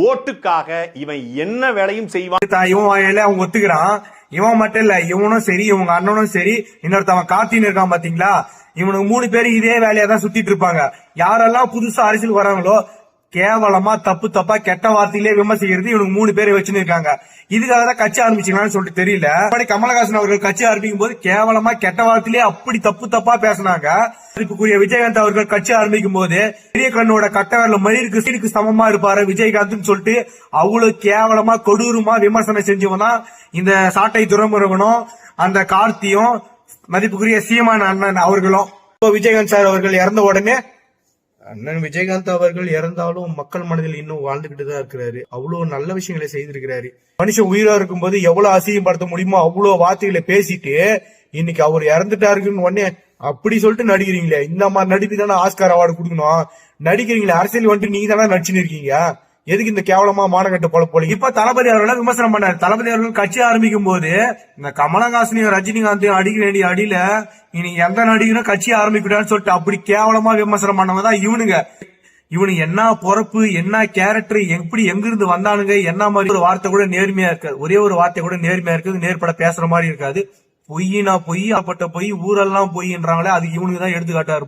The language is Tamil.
ஓட்டுக்காக இவன் என்ன வேலையும் செய்வான். இவன் வாயில அவங்க ஒத்துக்கிறான். இவன் மட்டும் இல்ல, இவனும் சரி, இவங்க அண்ணனும் சரி, இன்னொருத்தவன் கார்த்தின்னு இருக்கான் பாத்தீங்களா, இவனுக்கு 3 பேரும் இதே வேலையா தான் சுத்திட்டு இருப்பாங்க. யாரெல்லாம் புதுசா அரசியல் வராங்களோ கேவலமா தப்பா கெட்ட வார்த்தையிலே விமர்சிக்கிறது இவனுக்கு 3 பேரை வச்சுன்னு இருக்காங்க. இதுக்காக தான் கட்சி ஆரம்பிச்சுக்கலாம்னு சொல்லிட்டு தெரியல. கமலஹாசன் அவர்கள் கட்சி ஆரம்பிக்கும் போது கேவலமா கெட்ட வார்த்தையிலே அப்படி தப்பா பேசினாங்க. இப்பக்குரிய விஜயகாந்த் அவர்கள் கட்சி ஆரம்பிக்கும் போது பெரிய கண்ணோட கட்டவரல மயிருக்கு சீனுக்கு சமமா இருப்பாரு விஜயகாந்த் சொல்லிட்டு அவ்வளவு கேவலமா கொடூரமா விமர்சனம் செஞ்சவன் தான் இந்த சாட்டை துரைமுருகனும் அந்த கார்த்தியும் மதிப்புக்குரிய சீமான் அண்ணன் அவர்களும். விஜயகாந்த் சார் அவர்கள் இறந்த உடனே அண்ணன் விஜயகாந்த் அவர்கள் இறந்தாலும் மக்கள் மனதில் இன்னும் வாழ்ந்துகிட்டு தான் இருக்கிறாரு. அவ்வளவு நல்ல விஷயங்களை செய்திருக்கிறாரு. மனுஷன் உயிரா இருக்கும் போது எவ்வளவு அசிங்கப்படுத்த முடியுமோ அவ்வளவு வார்த்தைகளை பேசிட்டு இன்னைக்கு அவர் இறந்துட்டாருக்குன்னு உடனே அப்படி சொல்லிட்டு நடிக்கிறீங்களே. இந்த மாதிரி நடிப்பு தானே ஆஸ்கார் அவார்டு கொடுக்கணும். நடிக்கிறீங்களே, அரசியல் வந்துட்டு நீங்க தானே நடிச்சுன்னு இருக்கீங்க. எதுக்கு இந்த கேவலமா மானகட்ட போல இப்ப தளபதி அவர்களை விமர்சனம் பண்ணாரு. தளபதி அவர்கள் கட்சி ஆரம்பிக்கும் போது இந்த கமலஹாசனையும் ரஜினிகாந்தையும் அடிக்க வேண்டிய அடியில இனி எந்த நடிகரும் கட்சி ஆரம்பிக்கூடாதுன்னு சொல்லிட்டு அப்படி கேவலமா விமர்சனம் பண்ணவங்க தான் இவனுங்க. இவனுக்கு என்ன பொறப்பு, என்ன கேரக்டர், எப்படி எங்கிருந்து வந்தானுங்க, என்ன மாதிரி ஒரு வார்த்தை கூட நேர்மையா இருக்காது. ஒரே ஒரு வார்த்தை கூட நேர்மையா இருக்காது, நேர்பட பேசுற மாதிரி இருக்காது. பொய்னா பொய், அப்பட்ட பொய், ஊரெல்லாம் பொய்ன்றாங்களே, அது இவனுக்கு தான் எடுத்துக்காட்டா இருக்கும்.